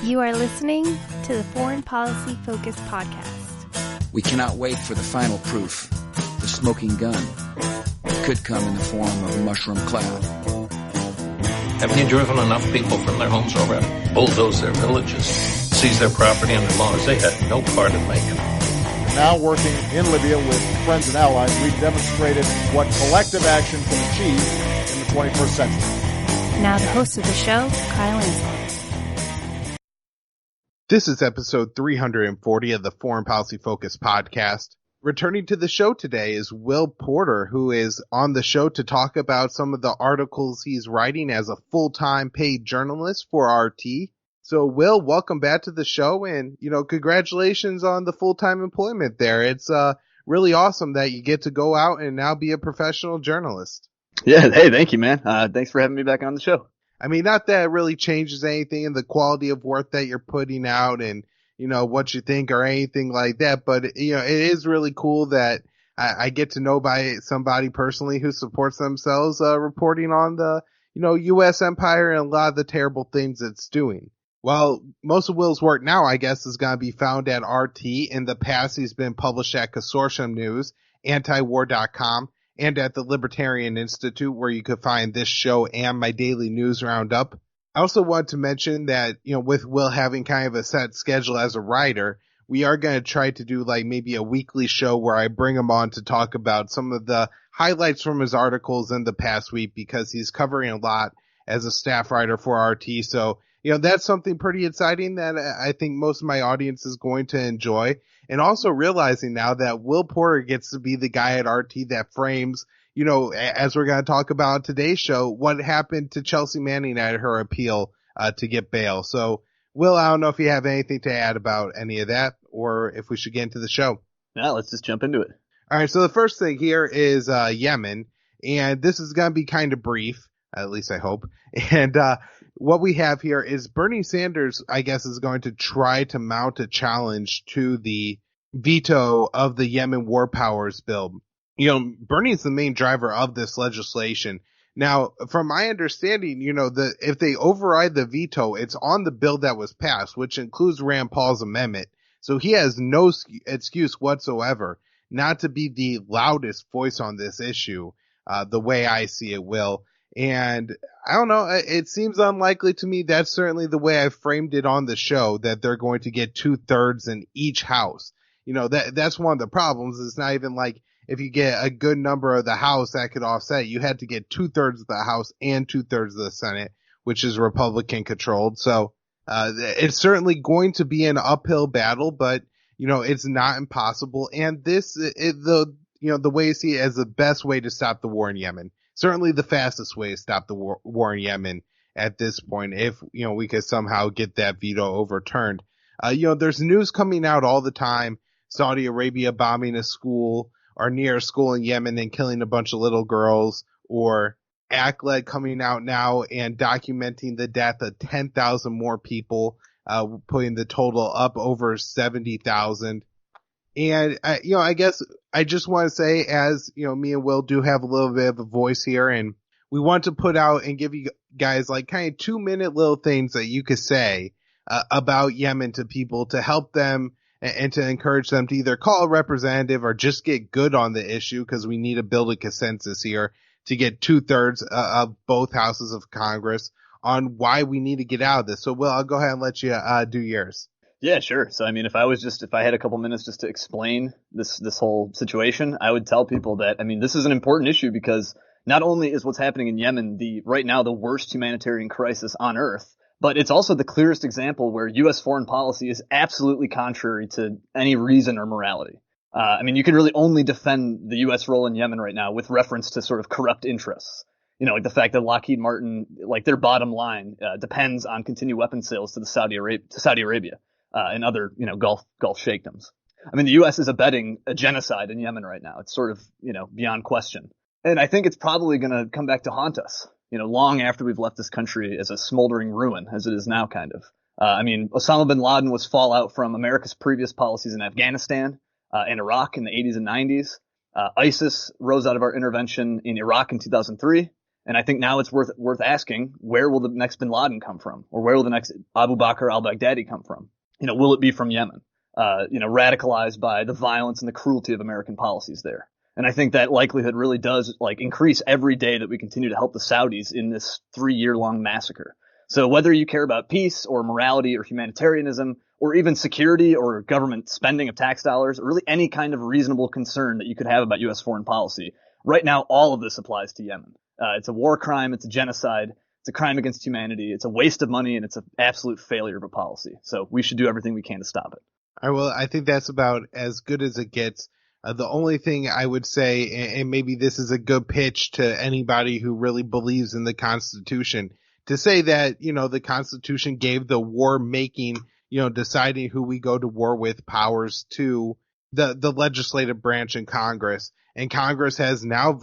You are listening to the Foreign Policy Focus podcast. We cannot wait for the final proof. The smoking gun. It could come in the form of a mushroom cloud. Haven't you driven enough people from their homes already? Bulldoze their villages, seize their property and their laws. They had no part in making it. Now working in Libya with friends and allies, we've demonstrated what collective action can achieve in the 21st century. Now the host of the show, Kyle Inslee. This is episode 340 of the Foreign Policy Focus podcast. Returning to the show today is Will Porter, who is on the show to talk about some of the articles he's writing as a full-time paid journalist for RT. So, Will, welcome back to the show, and, congratulations on the full-time employment there. It's really awesome that you get to go out and now be a professional journalist. Yeah, hey, thank you, man. Thanks for having me back on the show. I mean, not that it really changes anything in the quality of work that you're putting out and, what you think or anything like that. But, it is really cool that I get to know by somebody personally who supports themselves, reporting on the, U.S. empire and a lot of the terrible things it's doing. Well, most of Will's work now, I guess, is going to be found at RT. In the past, he's been published at Consortium News, antiwar.com, and at the Libertarian Institute, where you could find this show and my daily news roundup. I also want to mention that, with Will having kind of a set schedule as a writer, we are going to try to do like maybe a weekly show where I bring him on to talk about some of the highlights from his articles in the past week, because he's covering a lot as a staff writer for RT. So, that's something pretty exciting that I think most of my audience is going to enjoy. And also realizing now that Will Porter gets to be the guy at RT that frames, as we're going to talk about today's show, what happened to Chelsea Manning at her appeal to get bail. So, Will, I don't know if you have anything to add about any of that or if we should get into the show. Yeah, let's just jump into it. All right, so the first thing here is Yemen, and this is going to be kind of brief, at least I hope. And what we have here is Bernie Sanders, I guess, is going to try to mount a challenge to the veto of the Yemen War Powers Bill. Bernie's the main driver of this legislation. Now, from my understanding, if they override the veto, it's on the bill that was passed, which includes Rand Paul's amendment. So he has no excuse whatsoever not to be the loudest voice on this issue, the way I see it, Will. And I don't know, it seems unlikely to me. That's certainly the way I framed it on the show, that they're going to get 2/3 in each house. That's one of the problems. It's not even like if you get a good number of the House that could offset, you had to get 2/3 of the House and 2/3 of the Senate, which is Republican controlled. So, it's certainly going to be an uphill battle, but, it's not impossible. And this, the way you see it as the best way to stop the war in Yemen. Certainly the fastest way to stop the war in Yemen at this point, if, we could somehow get that veto overturned. There's news coming out all the time. Saudi Arabia bombing a school or near a school in Yemen and killing a bunch of little girls, or ACLED coming out now and documenting the death of 10,000 more people, putting the total up over 70,000. And, I guess I just want to say, as, me and Will do have a little bit of a voice here, and we want to put out and give you guys like kind of 2-minute little things that you could say about Yemen to people to help them and to encourage them to either call a representative or just get good on the issue, because we need to build a consensus here to get 2/3 of both houses of Congress on why we need to get out of this. So, Will, I'll go ahead and let you do yours. Yeah, sure. So, I mean, if I had a couple minutes just to explain this whole situation, I would tell people that, this is an important issue, because not only is what's happening in Yemen right now the worst humanitarian crisis on earth, but it's also the clearest example where U.S. foreign policy is absolutely contrary to any reason or morality. You can really only defend the U.S. role in Yemen right now with reference to sort of corrupt interests. Like the fact that Lockheed Martin, like their bottom line, depends on continued weapons sales to Saudi Arabia. And other, Gulf sheikdoms. The U.S. is abetting a genocide in Yemen right now. It's sort of, beyond question. And I think it's probably going to come back to haunt us, long after we've left this country as a smoldering ruin, as it is now, kind of. Osama bin Laden was fallout from America's previous policies in Afghanistan and Iraq in the 80s and 90s. ISIS rose out of our intervention in Iraq in 2003. And I think now it's worth asking, where will the next bin Laden come from? Or where will the next Abu Bakr al-Baghdadi come from? Will it be from Yemen? Radicalized by the violence and the cruelty of American policies there. And I think that likelihood really does increase every day that we continue to help the Saudis in this 3-year-long massacre. So whether you care about peace or morality or humanitarianism or even security or government spending of tax dollars or really any kind of reasonable concern that you could have about U.S. foreign policy, right now all of this applies to Yemen. It's a war crime, it's a genocide, it's a crime against humanity, it's a waste of money, and it's an absolute failure of a policy. So we should do everything we can to stop it. I think that's about as good as it gets. The only thing I would say, and maybe this is a good pitch to anybody who really believes in the Constitution, to say that, the Constitution gave the war making, deciding who we go to war with powers to the legislative branch in Congress. And Congress has now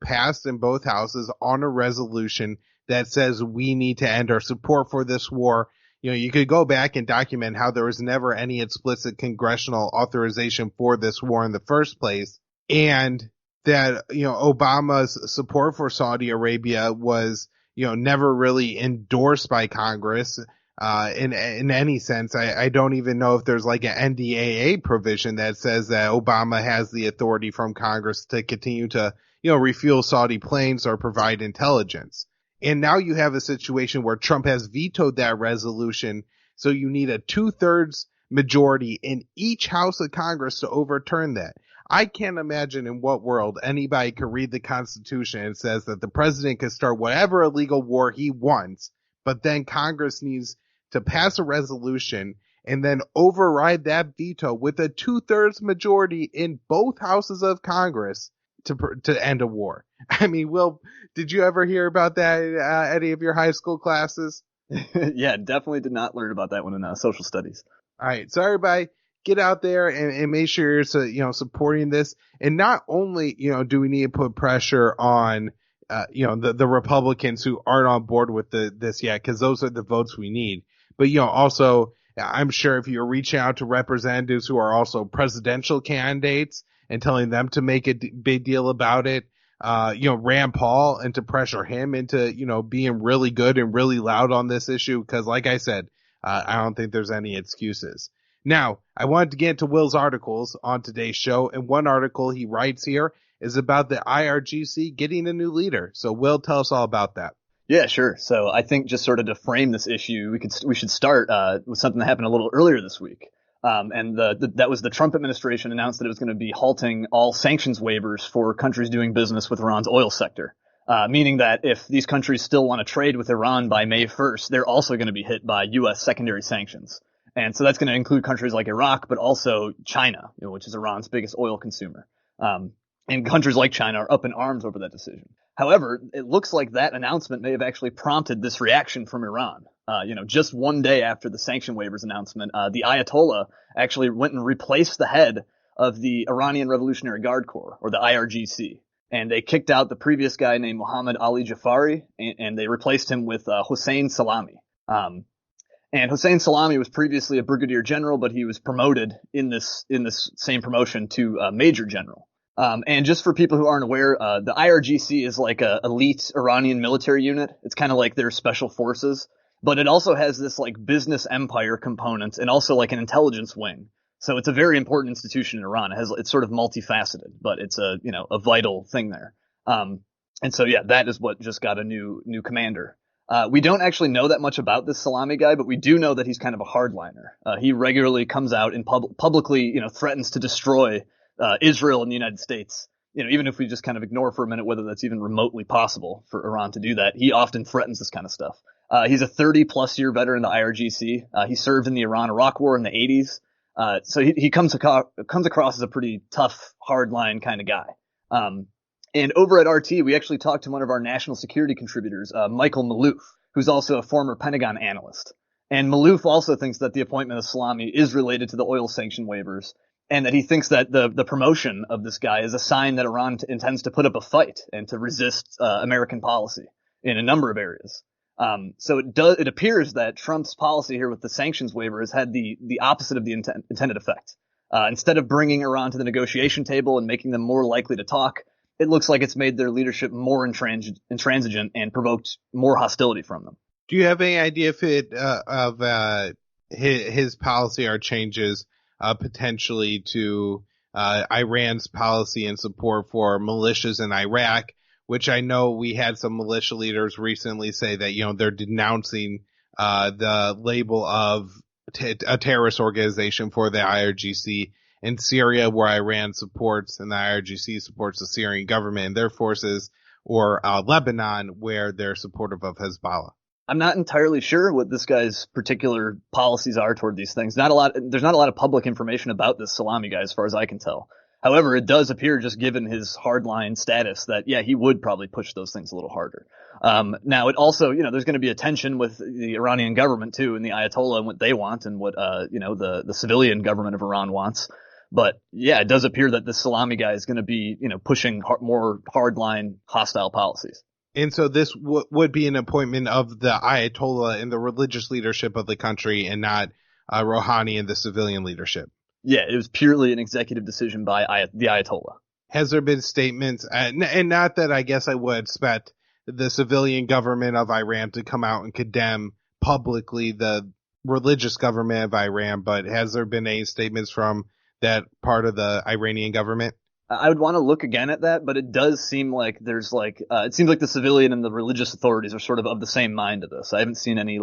passed in both houses on a resolution that says we need to end our support for this war. You could go back and document how there was never any explicit congressional authorization for this war in the first place. And that, Obama's support for Saudi Arabia was, never really endorsed by Congress, in any sense. I don't even know if there's an NDAA provision that says that Obama has the authority from Congress to continue to, refuel Saudi planes or provide intelligence. And now you have a situation where Trump has vetoed that resolution. So you need a 2/3 majority in each house of Congress to overturn that. I can't imagine in what world anybody could read the Constitution and says that the president can start whatever illegal war he wants, but then Congress needs to pass a resolution and then override that veto with a 2/3 majority in both houses of Congress to end a war. I mean, Will, did you ever hear about that any of your high school classes? Yeah, definitely did not learn about that one in social studies. All right, so everybody, get out there and make sure you're supporting this. And not only do we need to put pressure on the Republicans who aren't on board with this yet, because those are the votes we need. But also, I'm sure if you're reaching out to representatives who are also presidential candidates and telling them to make a big deal about it, Rand Paul, and to pressure him into, being really good and really loud on this issue. Because like I said, I don't think there's any excuses. Now, I wanted to get into Will's articles on today's show. And one article he writes here is about the IRGC getting a new leader. So Will, tell us all about that. Yeah, sure. So I think just sort of to frame this issue, we should start with something that happened a little earlier this week. And that was the Trump administration announced that it was going to be halting all sanctions waivers for countries doing business with Iran's oil sector, meaning that if these countries still want to trade with Iran by May 1st, they're also going to be hit by U.S. secondary sanctions. And so that's going to include countries like Iraq, but also China, which is Iran's biggest oil consumer. And countries like China are up in arms over that decision. However, it looks like that announcement may have actually prompted this reaction from Iran. Just one day after the sanction waivers announcement, the Ayatollah actually went and replaced the head of the Iranian Revolutionary Guard Corps, or the IRGC. And they kicked out the previous guy named Mohammad Ali Jafari, and they replaced him with Hossein Salami. And Hossein Salami was previously a brigadier general, but he was promoted in this same promotion to major general. And just for people who aren't aware, the IRGC is like a elite Iranian military unit. It's kind of like their special forces, but it also has this business empire component and also an intelligence wing. So it's a very important institution in Iran. It's sort of multifaceted, but it's a vital thing there. And so yeah, that is what just got a new commander. We don't actually know that much about this Salami guy, but we do know that he's kind of a hardliner. He regularly comes out and publicly, threatens to destroy Israel and the United States. Even if we just kind of ignore for a minute whether that's even remotely possible for Iran to do that, he often threatens this kind of stuff. He's a 30-plus year veteran of the IRGC. He served in the Iran-Iraq War in the 80s. So he comes across as a pretty tough, hardline kind of guy. And over at RT, we actually talked to one of our national security contributors, Michael Maloof, who's also a former Pentagon analyst. And Maloof also thinks that the appointment of Salami is related to the oil sanction waivers, and that he thinks that the promotion of this guy is a sign that Iran intends to put up a fight and to resist American policy in a number of areas. So it appears that Trump's policy here with the sanctions waiver has had the opposite of the intended effect. Instead of bringing Iran to the negotiation table and making them more likely to talk, it looks like it's made their leadership more intransigent and provoked more hostility from them. Do you have any idea if his policy or changes potentially to Iran's policy and support for militias in Iraq, which I know we had some militia leaders recently say that, they're denouncing the label of a terrorist organization for the IRGC in Syria, where Iran supports and the IRGC supports the Syrian government and their forces, or Lebanon, where they're supportive of Hezbollah. I'm not entirely sure what this guy's particular policies are toward these things. There's not a lot of public information about this Salami guy as far as I can tell. However, it does appear, just given his hardline status, that, yeah, he would probably push those things a little harder. Now, it also, there's going to be a tension with the Iranian government, too, and the Ayatollah and what they want and what, the civilian government of Iran wants. But, yeah, it does appear that this Salami guy is going to be, pushing more hardline, hostile policies. And so this would be an appointment of the Ayatollah and the religious leadership of the country and not Rouhani and the civilian leadership. Yeah, it was purely an executive decision by the Ayatollah. Has there been statements, and not that I guess I would expect the civilian government of Iran to come out and condemn publicly the religious government of Iran, but has there been any statements from that part of the Iranian government? I would want to look again at that, but it does seem like there's it seems like the civilian and the religious authorities are sort of the same mind of this. I haven't seen any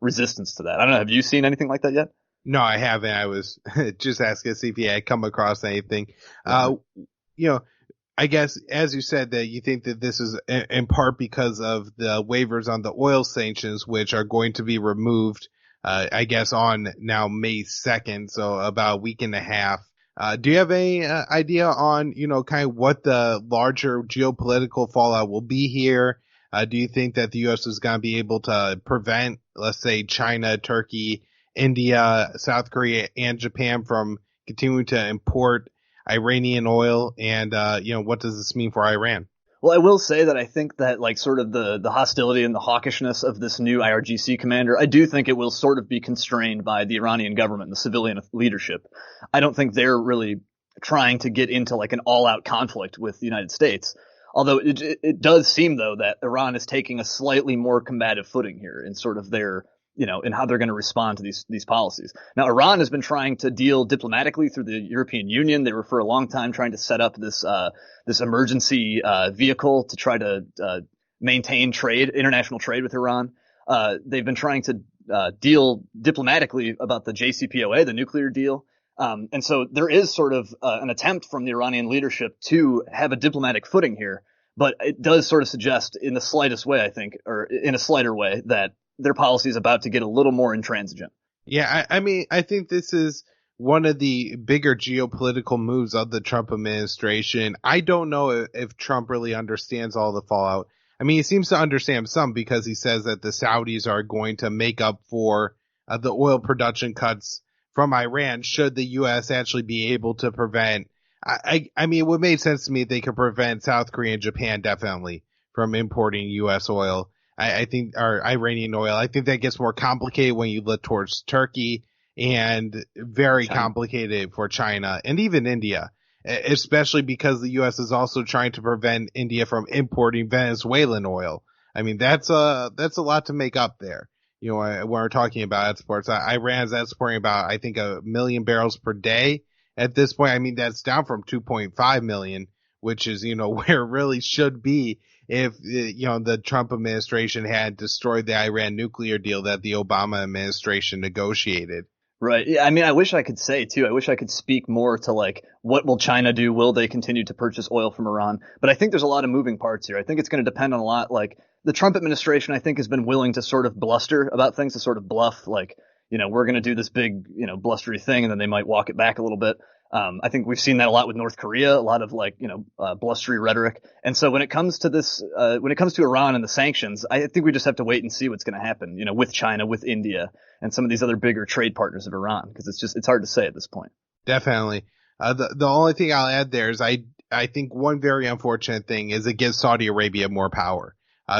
resistance to that. I don't know. Have you seen anything like that yet? No, I haven't. I was just asking to see if you had come across anything. I guess, as you said, that you think that this is in part because of the waivers on the oil sanctions, which are going to be removed, I guess, on now May 2nd, so about a week and a half. Do you have any idea on, kind of what the larger geopolitical fallout will be here? Do you think that the U.S. is going to be able to prevent, let's say, China, Turkey, India, South Korea, and Japan from continuing to import Iranian oil? And, what does this mean for Iran? Well, I will say that I think that sort of the hostility and the hawkishness of this new IRGC commander, I do think it will sort of be constrained by the Iranian government and the civilian leadership. I don't think they're really trying to get into an all-out conflict with the United States. Although it does seem, though, that Iran is taking a slightly more combative footing here in sort of their, in how they're going to respond to these policies. Now, Iran has been trying to deal diplomatically through the European Union. They were for a long time trying to set up this emergency vehicle to try to maintain international trade with Iran. They've been trying to deal diplomatically about the JCPOA, the nuclear deal. And so there is sort of an attempt from the Iranian leadership to have a diplomatic footing here. But it does sort of suggest in the slightest way, I think, or in a slighter way, that their policy is about to get a little more intransigent. Yeah, I mean, I think this is one of the bigger geopolitical moves of the Trump administration. I don't know if Trump really understands all the fallout. I mean, he seems to understand some because he says that the Saudis are going to make up for the oil production cuts from Iran should the U.S. actually be able to prevent. I mean, it would make sense to me if they could prevent South Korea and Japan definitely from importing U.S. oil. I think, or Iranian oil. I think that gets more complicated when you look towards Turkey and very complicated for China and even India, especially because the U.S. is also trying to prevent India from importing Venezuelan oil. I mean, that's a lot to make up there. When we're talking about exports, Iran's exporting about, I think, 1 million barrels per day at this point. I mean, that's down from 2.5 million, which is, where it really should be if, the Trump administration had destroyed the Iran nuclear deal that the Obama administration negotiated. Right. Yeah, I mean, I wish I could say, too, I wish I could speak more to, what will China do? Will they continue to purchase oil from Iran? But I think there's a lot of moving parts here. I think it's going to depend on a lot, the Trump administration, I think, has been willing to sort of bluster about things, to sort of bluff, we're going to do this big, blustery thing, and then they might walk it back a little bit. I think we've seen that a lot with North Korea, a lot of blustery rhetoric. And so when it comes to this, when it comes to Iran and the sanctions, I think we just have to wait and see what's going to happen, with China, with India, and some of these other bigger trade partners of Iran, because it's hard to say at this point. Definitely. The only thing I'll add there is I think one very unfortunate thing is it gives Saudi Arabia more power.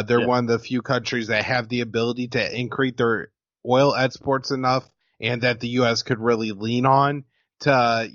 They're one of the few countries that have the ability to increase their oil exports enough, and that the U.S. could really lean on to,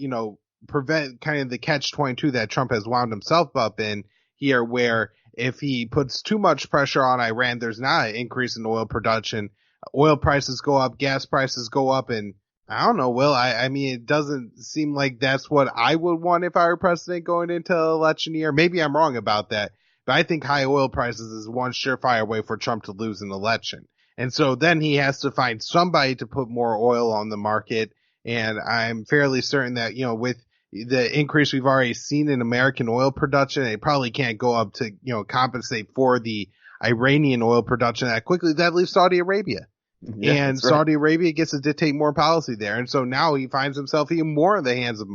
prevent kind of the catch-22 that Trump has wound himself up in here where if he puts too much pressure on Iran, there's not an increase in oil production. Oil prices go up, gas prices go up, and I don't know, Will. I mean, it doesn't seem like that's what I would want if I were president going into election year. Maybe I'm wrong about that, but I think high oil prices is one surefire way for Trump to lose an election. And so then he has to find somebody to put more oil on the market. And I'm fairly certain that, with the increase we've already seen in American oil production, it probably can't go up to, compensate for the Iranian oil production that quickly. That leaves Saudi Arabia. Yeah, and Saudi Arabia gets to dictate more policy there. And so now he finds himself even more in the hands of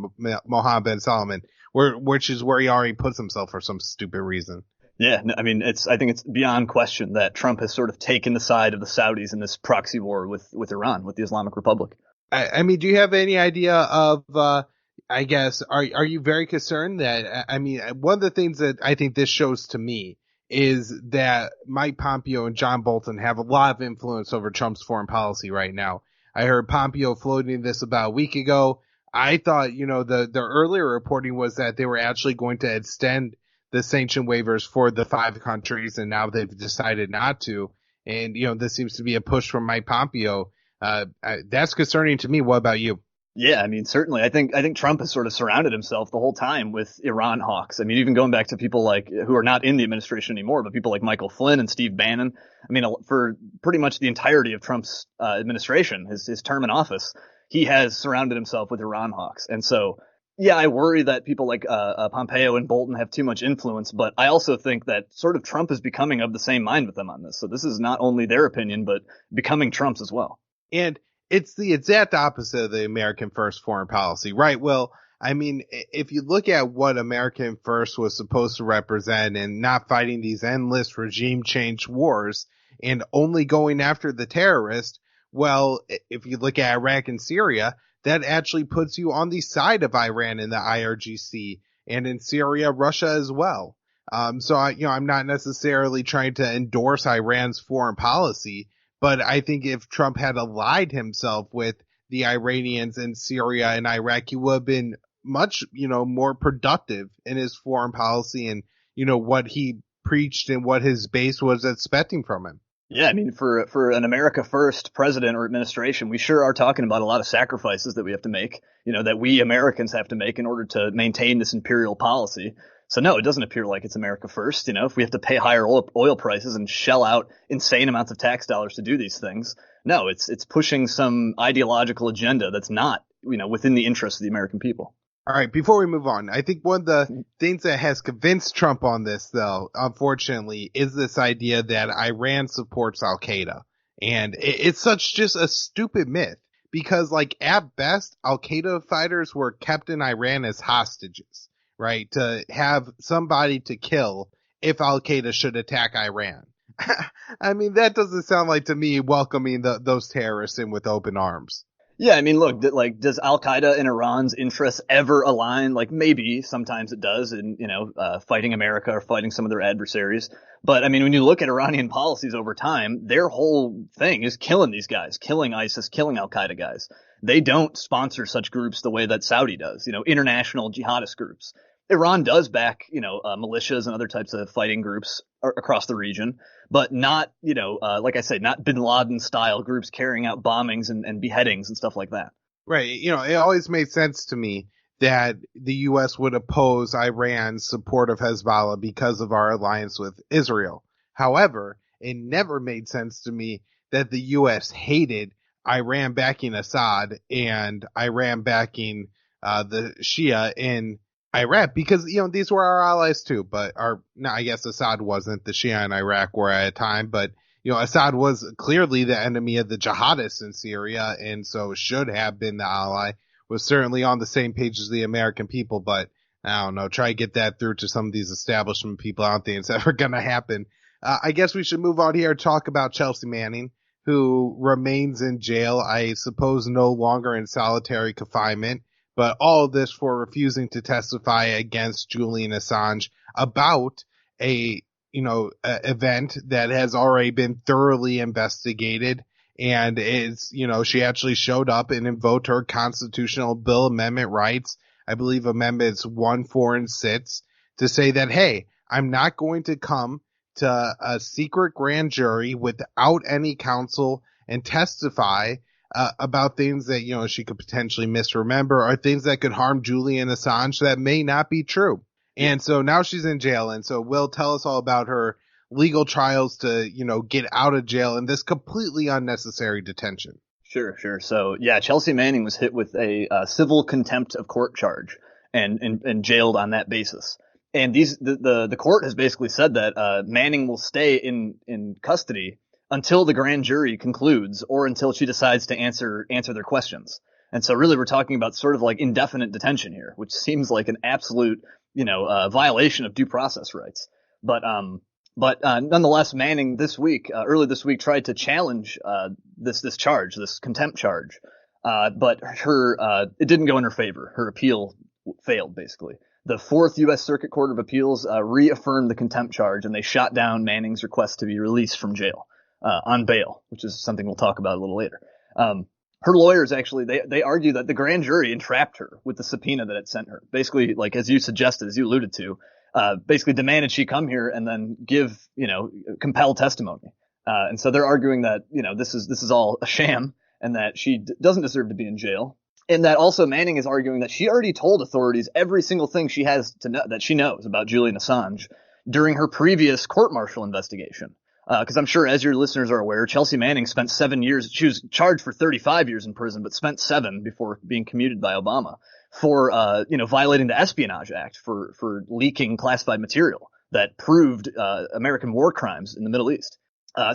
Mohammed bin Salman, which is where he already puts himself for some stupid reason. Yeah, I mean, I think it's beyond question that Trump has sort of taken the side of the Saudis in this proxy war with Iran, with the Islamic Republic. I mean, do you have any idea of, I guess, are you very concerned that, I mean, one of the things that I think this shows to me is that Mike Pompeo and John Bolton have a lot of influence over Trump's foreign policy right now. I heard Pompeo floating this about a week ago. I thought, the earlier reporting was that they were actually going to extend the sanction waivers for the 5 countries, and now they've decided not to. And, this seems to be a push from Mike Pompeo. That's concerning to me. What about you? Yeah, I mean, certainly. I think Trump has sort of surrounded himself the whole time with Iran hawks. I mean, even going back to people like who are not in the administration anymore, but people like Michael Flynn and Steve Bannon. I mean, for pretty much the entirety of Trump's administration, his term in office, he has surrounded himself with Iran hawks. And so, yeah, I worry that people like Pompeo and Bolton have too much influence, but I also think that sort of Trump is becoming of the same mind with them on this. So this is not only their opinion, but becoming Trump's as well. And it's the exact opposite of the American First foreign policy, right? Well, I mean, if you look at what American First was supposed to represent and not fighting these endless regime change wars and only going after the terrorists, well, if you look at Iraq and Syria, that actually puts you on the side of Iran in the IRGC, and in Syria, Russia as well. So I'm not necessarily trying to endorse Iran's foreign policy, but I think if Trump had allied himself with the Iranians in Syria and Iraq, he would have been much, more productive in his foreign policy and, what he preached and what his base was expecting from him. Yeah, I mean, for an America First president or administration, we sure are talking about a lot of sacrifices that we have to make, that we Americans have to make in order to maintain this imperial policy. So no, it doesn't appear like it's America First. If we have to pay higher oil prices and shell out insane amounts of tax dollars to do these things, no, it's pushing some ideological agenda that's not, within the interests of the American people. All right, before we move on, I think one of the things that has convinced Trump on this, though, unfortunately, is this idea that Iran supports Al-Qaeda. And it's such just a stupid myth because, at best, Al-Qaeda fighters were kept in Iran as hostages, right? To have somebody to kill if Al-Qaeda should attack Iran. I mean, that doesn't sound like to me welcoming those terrorists in with open arms. Yeah, I mean, look, does Al-Qaeda and Iran's interests ever align? Maybe sometimes it does in, fighting America or fighting some of their adversaries. But I mean, when you look at Iranian policies over time, their whole thing is killing these guys, killing ISIS, killing Al-Qaeda guys. They don't sponsor such groups the way that Saudi does, international jihadist groups. Iran does back, militias and other types of fighting groups across the region, but not, like I said, not bin Laden style groups carrying out bombings and beheadings and stuff like that. Right. It always made sense to me that the U.S. would oppose Iran's support of Hezbollah because of our alliance with Israel. However, it never made sense to me that the U.S. hated Iran backing Assad and Iran backing the Shia in Iraq, because, these were our allies too, but I guess Assad wasn't. The Shia in Iraq were at a time, but, Assad was clearly the enemy of the jihadists in Syria, and so should have been the ally, was certainly on the same page as the American people, but I don't know, try to get that through to some of these establishment people. I don't think it's ever going to happen. I guess we should move on here and talk about Chelsea Manning, who remains in jail, I suppose no longer in solitary confinement. But all of this for refusing to testify against Julian Assange about a event that has already been thoroughly investigated. And she actually showed up and invoked her constitutional bill amendment rights. I believe amendments 1, 4, and 6 to say that, hey, I'm not going to come to a secret grand jury without any counsel and testify about things that, you know, she could potentially misremember or things that could harm Julian Assange that may not be true. And so now she's in jail. And so Will, tell us all about her legal trials to, you know, get out of jail in this completely unnecessary detention. Sure. So yeah, Chelsea Manning was hit with a civil contempt of court charge and jailed on that basis. And the court has basically said that Manning will stay in custody until the grand jury concludes or until she decides to answer their questions. And so really we're talking about sort of like indefinite detention here, which seems like an absolute, violation of due process rights. But nonetheless, Manning early this week tried to challenge this charge, this contempt charge. But it didn't go in her favor. Her appeal failed, basically. The Fourth U.S. Circuit Court of Appeals reaffirmed the contempt charge, and they shot down Manning's request to be released from jail on bail, which is something we'll talk about a little later. Her lawyers actually, they argue that the grand jury entrapped her with the subpoena that it sent her. Basically, like as you suggested, as you alluded to, basically demanded she come here and then give, compel testimony. And so they're arguing that, this is all a sham and that she doesn't deserve to be in jail. And that also Manning is arguing that she already told authorities every single thing she has to know that she knows about Julian Assange during her previous court-martial investigation. Because I'm sure, as your listeners are aware, Chelsea Manning spent 7 years. She was charged for 35 years in prison, but spent 7 before being commuted by Obama for, violating the Espionage Act for leaking classified material that proved American war crimes in the Middle East.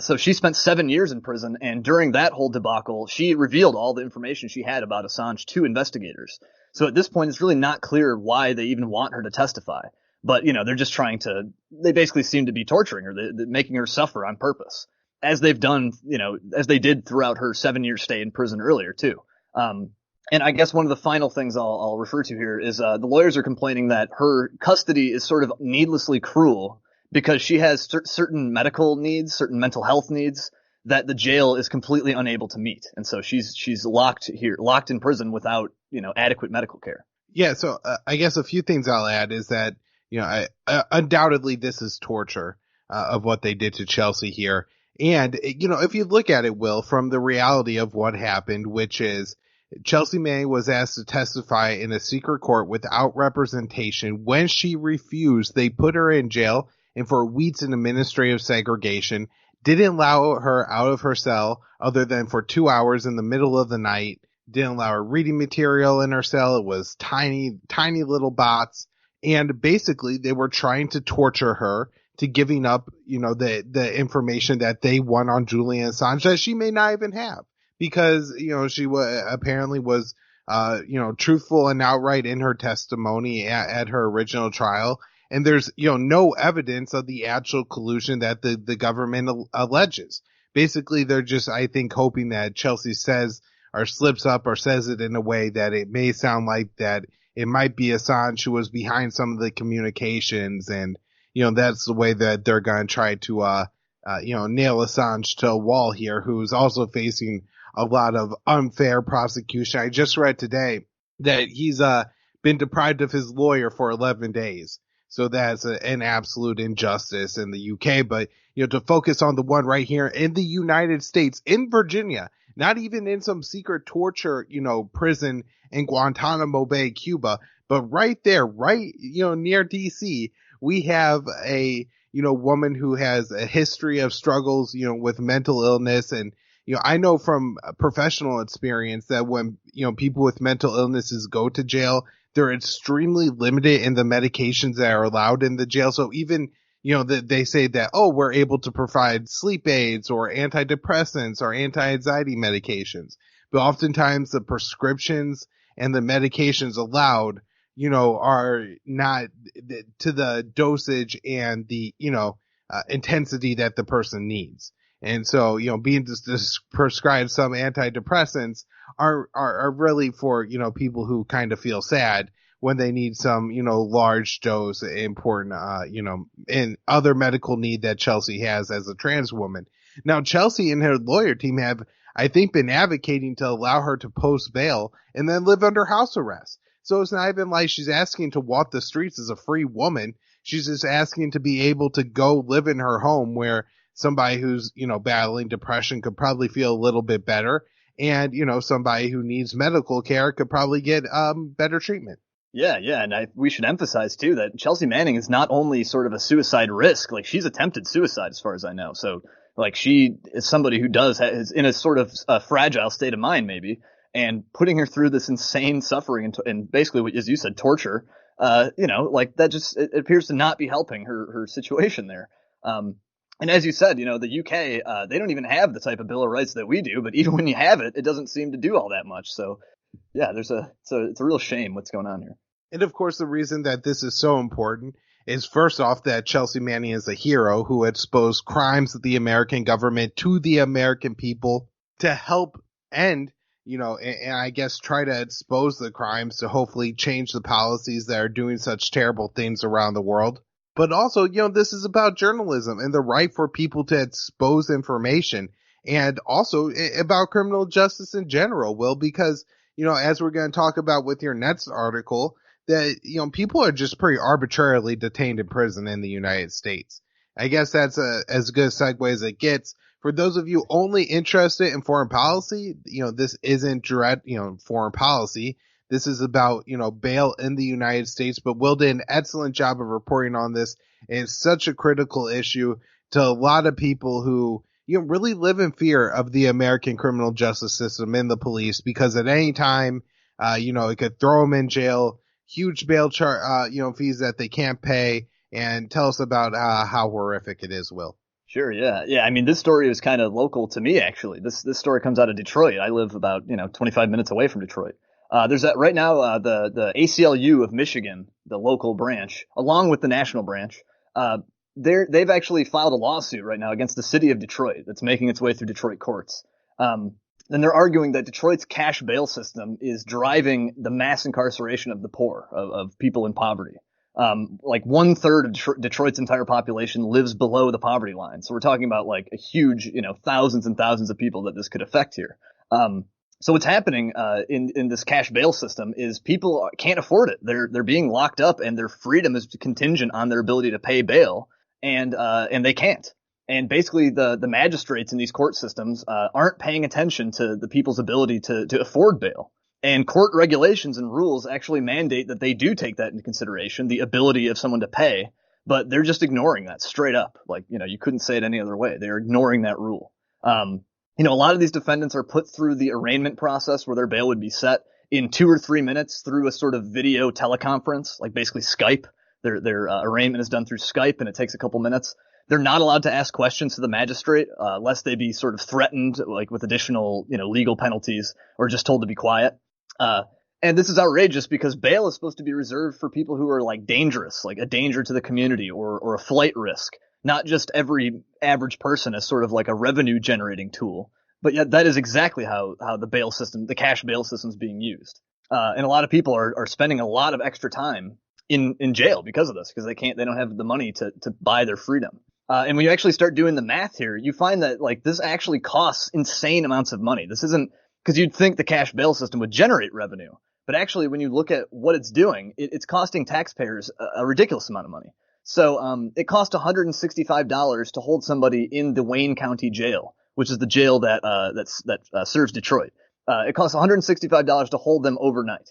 So she spent 7 years in prison, and during that whole debacle, she revealed all the information she had about Assange to investigators. So at this point, it's really not clear why they even want her to testify. But, they're just they basically seem to be torturing her, they're making her suffer on purpose, as they've done, as they did throughout her 7-year stay in prison earlier, too. And I guess one of the final things I'll refer to here is the lawyers are complaining that her custody is sort of needlessly cruel because she has certain medical needs, certain mental health needs that the jail is completely unable to meet. And so she's locked in prison without, adequate medical care. Yeah. So I guess a few things I'll add is that, undoubtedly this is torture of what they did to Chelsea here. And, if you look at it, Will, from the reality of what happened, which is Chelsea Manning was asked to testify in a secret court without representation. When she refused, they put her in jail and for weeks in administrative segregation, didn't allow her out of her cell other than for 2 hours in the middle of the night, didn't allow her reading material in her cell. It was tiny, tiny little bots. And basically they were trying to torture her to giving up, the information that they want on Julian Assange that she may not even have because, she apparently was, truthful and outright in her testimony at her original trial. And there's, no evidence of the actual collusion that the government alleges. Basically, they're just, I think, hoping that Chelsea says or slips up or says it in a way that it may sound like that it might be Assange who was behind some of the communications. And, that's the way that they're going to try to, nail Assange to a wall here, who's also facing a lot of unfair prosecution. I just read today that he's been deprived of his lawyer for 11 days. So that's an absolute injustice in the UK. But, to focus on the one right here in the United States, in Virginia, not even in some secret torture, prison in Guantanamo Bay, Cuba, but right there, near DC, we have a, woman who has a history of struggles, with mental illness. And, I know from professional experience that when, people with mental illnesses go to jail, they're extremely limited in the medications that are allowed in the jail. So even, they say that, we're able to provide sleep aids or antidepressants or anti-anxiety medications. But oftentimes the prescriptions and the medications allowed, are not to the dosage and the, intensity that the person needs. And so, being prescribed some antidepressants are really for, people who kind of feel sad when they need some, large dose, important, and other medical need that Chelsea has as a trans woman. Now, Chelsea and her lawyer team have, I think, been advocating to allow her to post bail and then live under house arrest. So it's not even like she's asking to walk the streets as a free woman. She's just asking to be able to go live in her home where somebody who's, battling depression could probably feel a little bit better. And, somebody who needs medical care could probably get better treatment. Yeah. And we should emphasize, too, that Chelsea Manning is not only sort of a suicide risk, like she's attempted suicide as far as I know. So like she is somebody who is in a sort of fragile state of mind, maybe, and putting her through this insane suffering and basically, as you said, torture, like that just it appears to not be helping her situation there. And as you said, the UK, they don't even have the type of Bill of Rights that we do, but even when you have it, it doesn't seem to do all that much. So yeah, it's a real shame what's going on here. And of course, the reason that this is so important is first off that Chelsea Manning is a hero who exposed crimes of the American government to the American people to help end, and I guess try to expose the crimes to hopefully change the policies that are doing such terrible things around the world. But also, this is about journalism and the right for people to expose information, and also about criminal justice in general, Will, because, as we're going to talk about with your next article, that, people are just pretty arbitrarily detained in prison in the United States. I guess that's as good a segue as it gets. For those of you only interested in foreign policy, this isn't direct, foreign policy. This is about, bail in the United States, but Will did an excellent job of reporting on this. And it's such a critical issue to a lot of people who, really live in fear of the American criminal justice system and the police, because at any time, it could throw them in jail, huge bail fees that they can't pay. And tell us about how horrific it is, Will. Sure. Yeah. I mean, this story is kind of local to me, actually. This story comes out of Detroit. I live about, 25 minutes away from Detroit. There's right now, the ACLU of Michigan, the local branch, along with the national branch, they've actually filed a lawsuit right now against the city of Detroit that's making its way through Detroit courts. And they're arguing that Detroit's cash bail system is driving the mass incarceration of the poor, of people in poverty. Like 1/3 of Detroit's entire population lives below the poverty line. So we're talking about like a huge, thousands and thousands of people that this could affect here. So what's happening in this cash bail system is people can't afford it. They're being locked up, and their freedom is contingent on their ability to pay bail, and they can't. And basically, the magistrates in these court systems aren't paying attention to the people's ability to afford bail. And court regulations and rules actually mandate that they do take that into consideration, the ability of someone to pay, but they're just ignoring that straight up. Like, you couldn't say it any other way. They're ignoring that rule. A lot of these defendants are put through the arraignment process where their bail would be set in 2 or 3 minutes through a sort of video teleconference, like basically Skype. Their arraignment is done through Skype, and it takes a couple minutes. They're not allowed to ask questions to the magistrate, lest they be sort of threatened, like with additional, legal penalties, or just told to be quiet. And this is outrageous because bail is supposed to be reserved for people who are like dangerous, like a danger to the community or a flight risk, not just every average person as sort of like a revenue generating tool. But yet that is exactly how the bail system, the cash bail system is being used. And a lot of people are spending a lot of extra time in jail because of this, because they don't have the money to buy their freedom. And when you actually start doing the math here, you find that like this actually costs insane amounts of money. This isn't because you'd think the cash bail system would generate revenue, but actually when you look at what it's doing, it's costing taxpayers a ridiculous amount of money. So it cost $165 to hold somebody in the Wayne County Jail, which is the jail that serves Detroit. It costs $165 to hold them overnight.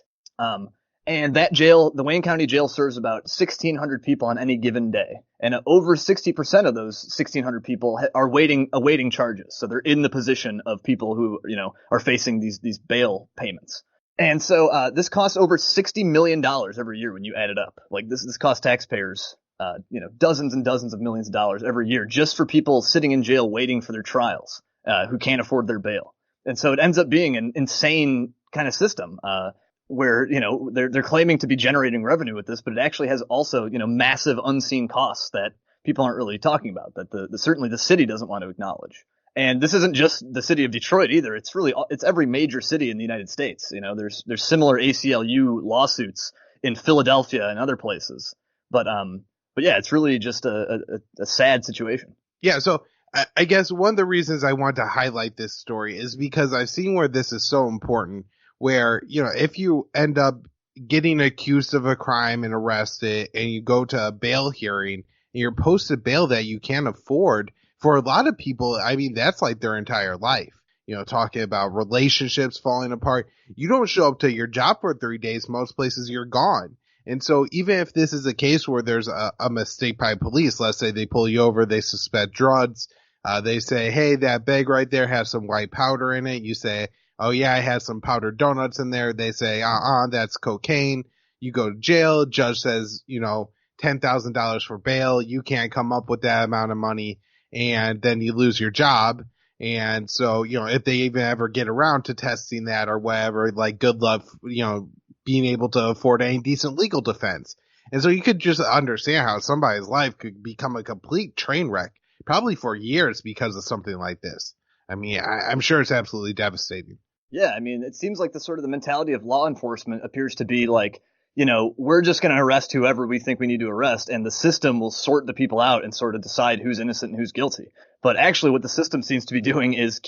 And that jail, the Wayne County Jail, serves about 1,600 people on any given day. And over 60% of those 1,600 people are awaiting charges. So they're in the position of people who, are facing these bail payments. And so this costs over $60 million every year when you add it up. Like this costs taxpayers, dozens and dozens of millions of dollars every year just for people sitting in jail waiting for their trials, who can't afford their bail. And so it ends up being an insane kind of system, where, they're claiming to be generating revenue with this, but it actually has also, massive unseen costs that people aren't really talking about, that certainly the city doesn't want to acknowledge. And this isn't just the city of Detroit either. It's every major city in the United States. There's similar ACLU lawsuits in Philadelphia and other places. But yeah, it's really just a sad situation. Yeah. So I guess one of the reasons I want to highlight this story is because I've seen where this is so important, where, if you end up, getting accused of a crime and arrested, and you go to a bail hearing and you're posted bail that you can't afford. For a lot of people, I mean, that's like their entire life. Talking about relationships falling apart. You don't show up to your job for 3 days. Most places you're gone. And so even if this is a case where there's a mistake by police, let's say they pull you over, they suspect drugs, they say, hey, that bag right there has some white powder in it. You say, oh yeah, I had some powdered donuts in there. They say, that's cocaine. You go to jail. Judge says, $10,000 for bail. You can't come up with that amount of money, and then you lose your job. And so, if they even ever get around to testing that or whatever, like, good luck, being able to afford any decent legal defense. And so you could just understand how somebody's life could become a complete train wreck, probably for years, because of something like this. I mean, I'm sure it's absolutely devastating. Yeah, I mean, it seems like the mentality of law enforcement appears to be like, we're just going to arrest whoever we think we need to arrest, and the system will sort the people out and sort of decide who's innocent and who's guilty. But actually what the system seems to be doing is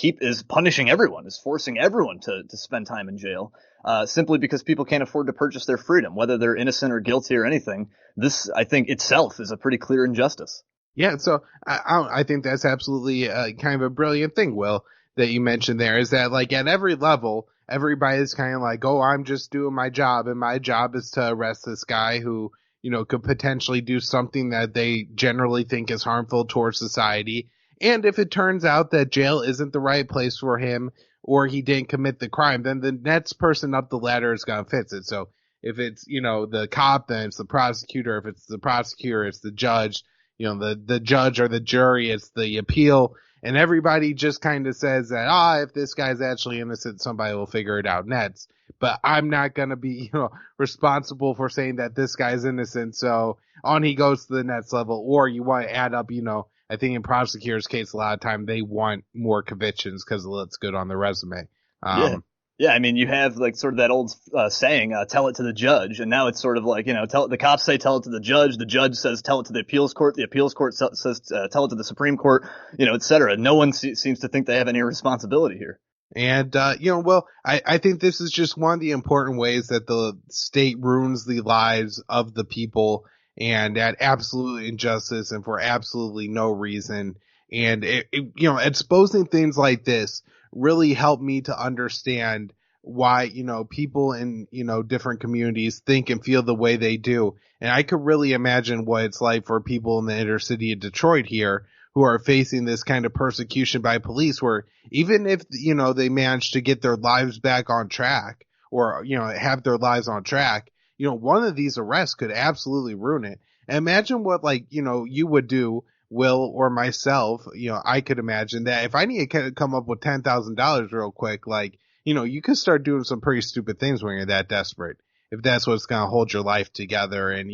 punishing everyone, is forcing everyone to spend time in jail, simply because people can't afford to purchase their freedom, whether they're innocent or guilty or anything. This, I think, itself is a pretty clear injustice. Yeah, so I think that's absolutely kind of a brilliant thing, Will, that you mentioned there, is that, like, at every level, everybody's kind of like, oh, I'm just doing my job, and my job is to arrest this guy who, could potentially do something that they generally think is harmful towards society. And if it turns out that jail isn't the right place for him, or he didn't commit the crime, then the next person up the ladder is going to fix it. So if it's, the cop, then it's the prosecutor. If it's the prosecutor, it's the judge. The judge or the jury, it's the appeal. And everybody just kind of says that, if this guy's actually innocent, somebody will figure it out next. But I'm not going to be, responsible for saying that this guy's innocent. So on he goes to the next level. Or you want to add up, I think in prosecutors' case, a lot of time they want more convictions because it looks good on the resume. Yeah, I mean, you have like sort of that old saying, tell it to the judge. And now it's sort of like, the cops say tell it to the judge says tell it to the appeals court says tell it to the Supreme Court, et cetera. No one seems to think they have any responsibility here. And, I think this is just one of the important ways that the state ruins the lives of the people, and at absolute injustice and for absolutely no reason. And exposing things like this really helped me to understand why, people in, different communities think and feel the way they do. And I could really imagine what it's like for people in the inner city of Detroit here who are facing this kind of persecution by police, where even if, they manage to get their lives back on track, or, have their lives on track, one of these arrests could absolutely ruin it. And imagine what, you would do, Will, or myself. I could imagine that if I need to come up with $10,000 real quick, you could start doing some pretty stupid things when you're that desperate, if that's what's going to hold your life together and,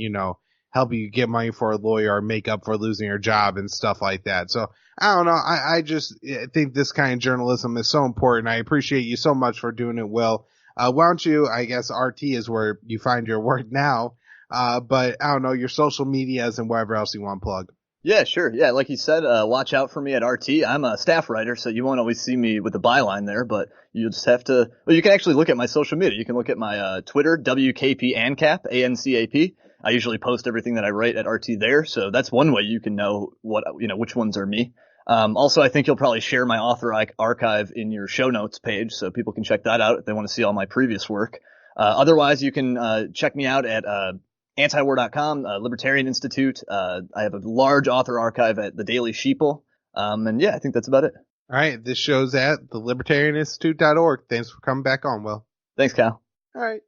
help you get money for a lawyer or make up for losing your job and stuff like that. So I don't know. I just think this kind of journalism is so important. I appreciate you so much for doing it, Will. Why don't you, I guess RT is where you find your work now. But I don't know, your social medias and whatever else you want to plug. Yeah, sure. Yeah, like you said, watch out for me at RT. I'm a staff writer, so you won't always see me with the byline there, but you just have to, you can actually look at my social media. You can look at my Twitter, WKP ANCAP, ANCAP. I usually post everything that I write at RT there, so that's one way you can know which ones are me. Also, I think you'll probably share my author archive in your show notes page, so people can check that out if they want to see all my previous work. Otherwise, you can check me out at antiwar.com, Libertarian Institute. I have a large author archive at the Daily Sheeple. And yeah, I think that's about it. All right. This show's at thelibertarianinstitute.org. Thanks for coming back on, Will. Thanks, Kyle. All right.